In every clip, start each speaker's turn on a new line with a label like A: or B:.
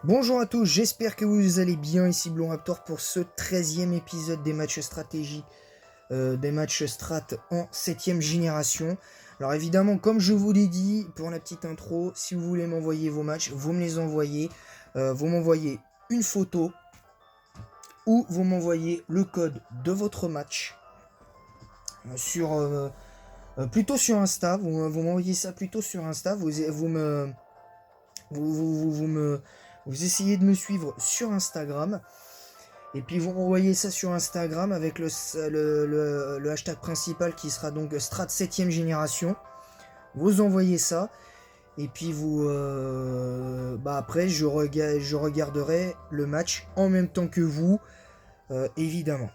A: Bonjour à tous, j'espère que vous allez bien, ici Blond Raptor pour ce 13e épisode des matchs stratégie, des matchs strat en 7ème génération. Alors évidemment, comme je vous l'ai dit pour la petite intro, si vous voulez m'envoyer vos matchs, vous me les envoyez. Vous m'envoyez une photo ou vous m'envoyez le code de votre match plutôt sur Insta. Vous m'envoyez ça plutôt sur Insta. Vous essayez de me suivre sur Instagram. Et puis vous renvoyez ça sur Instagram avec le hashtag principal qui sera donc Strat 7ème génération. Vous envoyez ça. Et puis après je regarderai le match en même temps que vous, évidemment.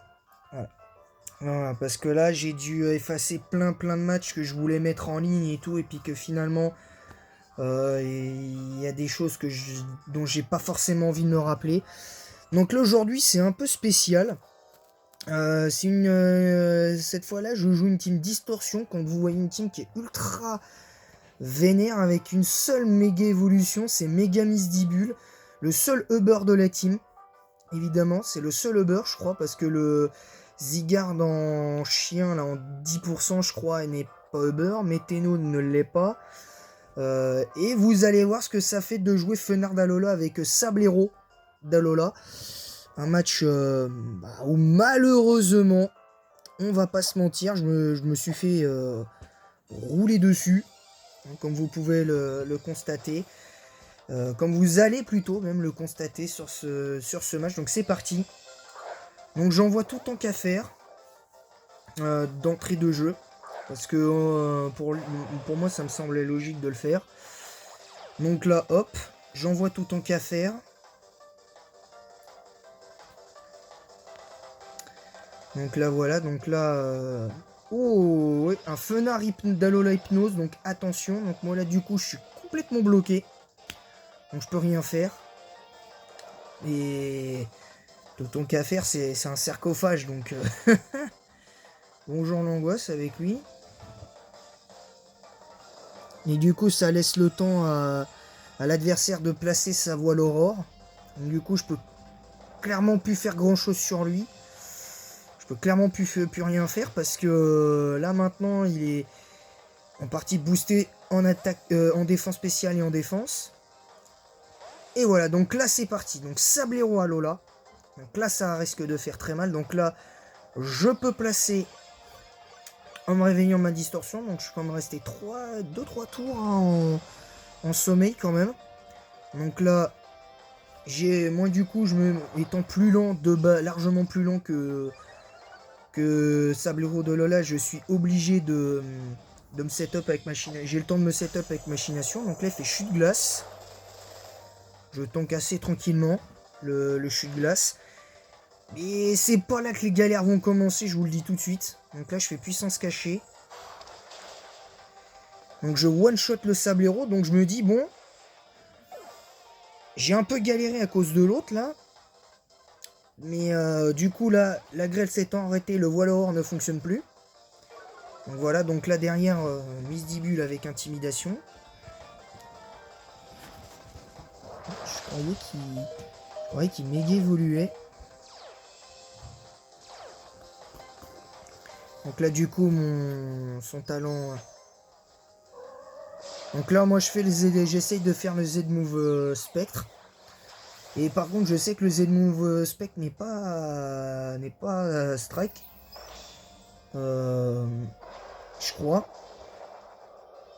A: Voilà, parce que là j'ai dû effacer plein de matchs que je voulais mettre en ligne et tout. Et puis que finalement il y a des choses dont j'ai pas forcément envie de me rappeler. Donc là aujourd'hui c'est un peu spécial. Cette fois-là, je joue une team distorsion. Quand vous voyez une team qui est ultra vénère avec une seule méga évolution, c'est Méga Misdibule, le seul Uber de la team. Évidemment, c'est le seul Uber, je crois, parce que le Zygarde en chien, là, en 10%, je crois, n'est pas Uber. Météno ne l'est pas. Et vous allez voir ce que ça fait de jouer Fenard d'Alola avec Sablero d'Alola. Un match où malheureusement, on va pas se mentir, je me suis fait rouler dessus, hein, comme vous pouvez le constater. Comme vous allez plutôt même le constater sur ce match. Donc c'est parti. Donc j'envoie tout tant qu'à faire d'entrée de jeu. Parce que pour moi ça me semblait logique de le faire. Donc là hop, j'envoie tout tant qu'à faire. Donc là voilà, oh ouais, un Fenard d'Alola Hypnose, donc attention. Donc moi là du coup je suis complètement bloqué. Donc je peux rien faire. Et tout ton qu'à faire c'est un sarcophage, donc bonjour l'angoisse avec lui. Et du coup ça laisse le temps à l'adversaire de placer sa voile aurore. Donc du coup je peux clairement plus faire grand chose sur lui. Je peux clairement plus rien faire parce que là maintenant il est en partie boosté en attaque, en défense spéciale et en défense. Et voilà, donc là c'est parti. Donc Sablero à Lola. Donc là ça risque de faire très mal. Donc là je peux placer en me réveillant ma distorsion. Donc je peux me rester 2-3 tours hein, en sommeil quand même. Donc là moi du coup étant plus lent largement plus lent que Sablero de Lola, je suis obligé de me setup avec machination. J'ai le temps de me setup avec machination. Donc là il fait chute glace. Je tank assez tranquillement le chute glace. Mais c'est pas là que les galères vont commencer, je vous le dis tout de suite. Donc là je fais puissance cachée. Donc je one shot le Sablero. Donc je me dis bon, j'ai un peu galéré à cause de l'autre là. Mais du coup là, la grêle s'étant arrêtée, le voile or ne fonctionne plus. Donc voilà, donc là derrière, Misdibule avec intimidation. Je croyais qu'il méga évoluait. Donc là du coup son talent. Donc là moi j'essaye de faire le Z-Move Spectre. Et par contre je sais que le Z-Move Spectre n'est pas Strike. Je crois.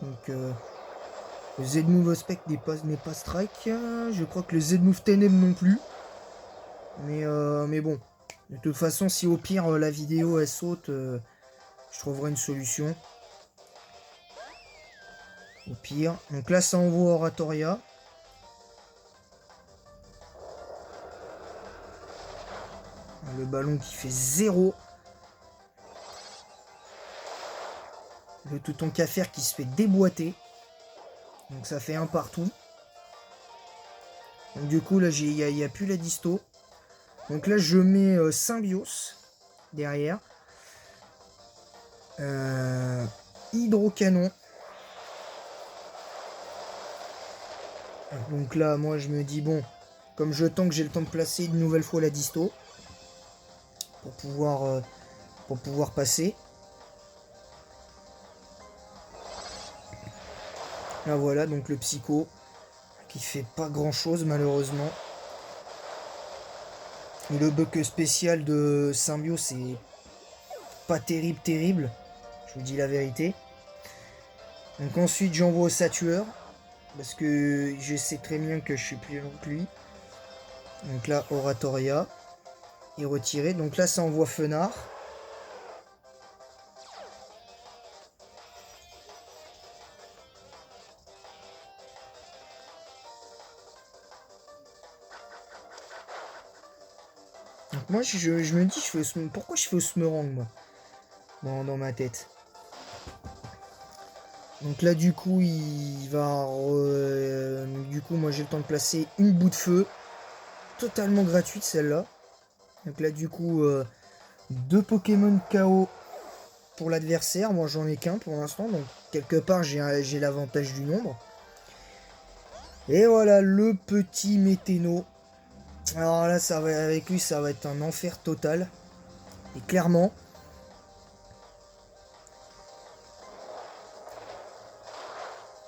A: Donc le Z-Move Spectre n'est pas Strike. Je crois que le Z-Move Ténèbres non plus. Mais bon. De toute façon si au pire la vidéo elle saute, je trouverai une solution. Au pire. Donc là ça envoie Oratoria. Le ballon qui fait 0. Le tout ton qu'à faire qui se fait déboîter. Donc ça fait un partout. Donc du coup là il n'y a plus la disto. Donc là je mets Symbios derrière. Hydrocanon. Donc là moi je me dis bon, comme jeton que j'ai le temps de placer une nouvelle fois la disto. Pour pouvoir passer. Là voilà, donc le psycho qui fait pas grand chose malheureusement. Et le bug spécial de Symbio, c'est pas terrible, je vous dis la vérité. Donc ensuite j'envoie au Satueur, parce que je sais très bien que je suis plus long que lui. Donc là, Oratoria est retiré. Donc là, ça envoie Fenard. Donc moi, je me dis, pourquoi je fais au Smerang, moi, dans ma tête. Donc là, du coup, il va... du coup, moi, j'ai le temps de placer une bout de feu. Totalement gratuite, celle-là. Donc là, du coup, 2 Pokémon KO pour l'adversaire. Moi, j'en ai qu'un pour l'instant. Donc, quelque part, j'ai l'avantage du nombre. Et voilà, le petit Météno. Alors là, avec lui, ça va être un enfer total. Et clairement...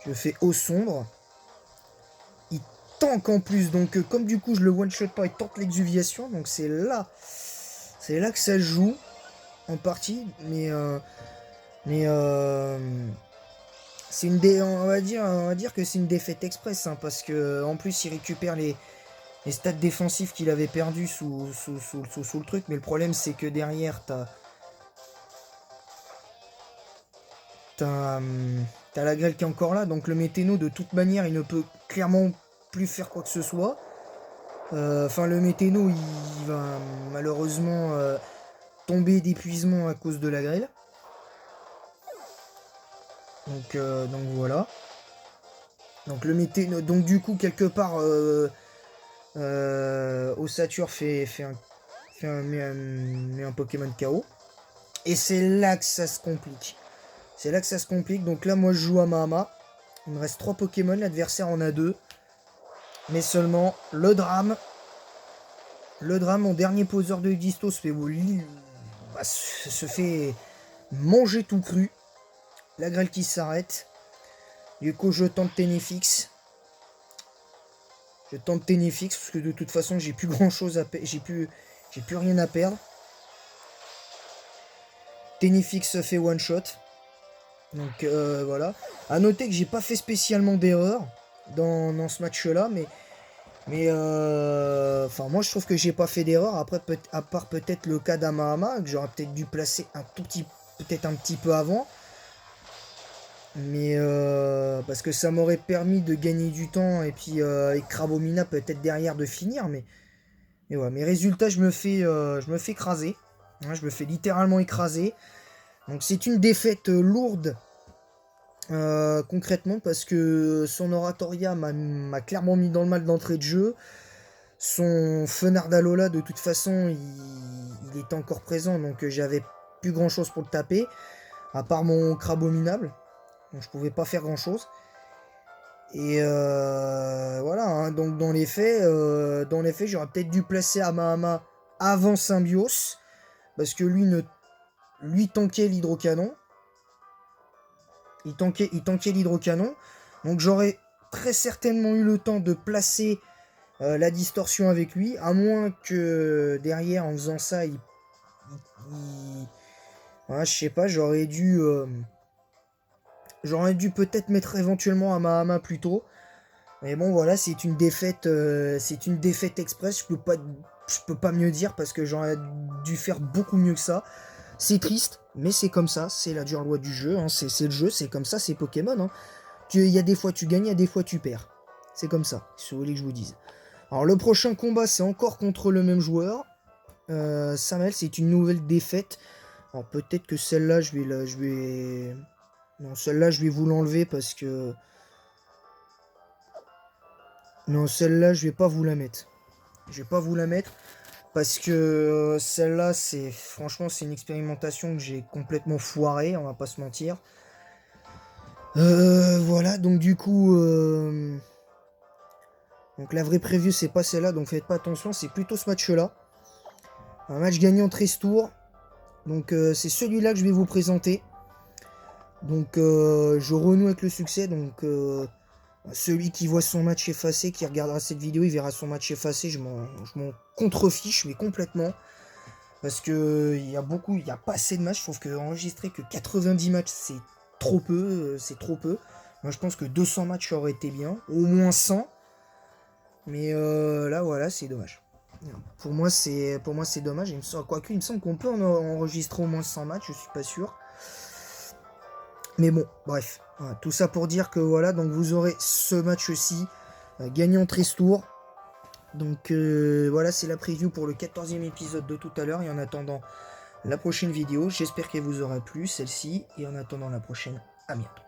A: Je fais eau sombre. Il tank en plus. Donc comme du coup je le one-shot pas, il tente l'exuviation. Donc c'est là que ça joue en partie. Mais c'est on va dire que c'est une défaite express. Hein, parce que en plus il récupère les stats défensifs qu'il avait perdus sous le truc. Mais le problème c'est que derrière t'as la grêle qui est encore là, donc le Météno de toute manière il ne peut clairement plus faire quoi que ce soit. Enfin le Météno il va malheureusement tomber d'épuisement à cause de la grêle. Donc voilà. Donc le Météno, donc du coup quelque part Ossature met un Pokémon KO. Et c'est là que ça se complique. C'est là que ça se complique. Donc là moi je joue à Mahama. Il me reste 3 Pokémon, l'adversaire en a 2. Mais seulement le drame, mon dernier poseur de disto se fait manger tout cru. La grêle qui s'arrête. Du coup je tente Ténéfix. Parce que de toute façon j'ai plus grand chose à perdre. J'ai plus rien à perdre. Ténéfix se fait one shot. Donc voilà. A noter que j'ai pas fait spécialement d'erreur dans ce match là, mais enfin moi je trouve que j'ai pas fait d'erreur. Après à part peut-être le cas d'Amahama que j'aurais peut-être dû placer un petit peu avant, mais parce que ça m'aurait permis de gagner du temps et puis avec Crabomina peut-être derrière de finir, mais ouais, mes résultats je me fais écraser, hein, je me fais littéralement écraser. Donc c'est une défaite lourde. Concrètement parce que son Oratoria m'a clairement mis dans le mal d'entrée de jeu. Son Fenard d'Alola de toute façon il était encore présent, donc j'avais plus grand chose pour le taper à part mon Crabominable, donc je pouvais pas faire grand chose. Et voilà, hein, donc dans les faits j'aurais peut-être dû placer Amahama avant Symbios parce que lui tankait l'hydrocanon. Il tankait l'hydrocanon. Donc j'aurais très certainement eu le temps de placer la distorsion avec lui. À moins que derrière, en faisant ça, voilà, je sais pas, j'aurais dû peut-être mettre éventuellement Amahama plus tôt. Mais bon, voilà, c'est une défaite express. Je peux pas mieux dire parce que j'aurais dû faire beaucoup mieux que ça. C'est triste, mais c'est comme ça, c'est la dure loi du jeu, hein. C'est le jeu, c'est comme ça, c'est Pokémon. Hein. Il y a des fois tu gagnes, il y a des fois tu perds. C'est comme ça, si vous voulez que je vous dise. Alors le prochain combat, c'est encore contre le même joueur. Samuel, c'est une nouvelle défaite. Alors peut-être que celle-là, non, celle-là, je vais vous l'enlever parce que... Non, celle-là, je vais pas vous la mettre. Je vais pas vous la mettre. Parce que celle-là, franchement, c'est une expérimentation que j'ai complètement foirée, on va pas se mentir. Voilà, donc du coup, Donc la vraie preview, c'est pas celle-là, donc faites pas attention, c'est plutôt ce match-là. Un match gagné en 13 tours. Donc c'est celui-là que je vais vous présenter. Donc je renoue avec le succès. Donc celui qui voit son match effacé, qui regardera cette vidéo, il verra son match effacé. Je m'en contrefiche, mais complètement. Parce que il y a pas assez de matchs. Je trouve qu'enregistrer que 90 matchs, c'est trop peu. Moi, je pense que 200 matchs aurait été bien. Au moins 100. Mais là, voilà, c'est dommage. Pour moi, c'est dommage. Quoique, il me semble qu'on peut en enregistrer au moins 100 matchs, je suis pas sûr. Mais bon, bref. Voilà, tout ça pour dire que voilà, donc vous aurez ce match-ci gagné en 13 tours. Donc voilà, c'est la preview pour le 14e épisode de tout à l'heure. Et en attendant la prochaine vidéo, j'espère qu'elle vous aura plu, celle-ci. Et en attendant la prochaine, à bientôt.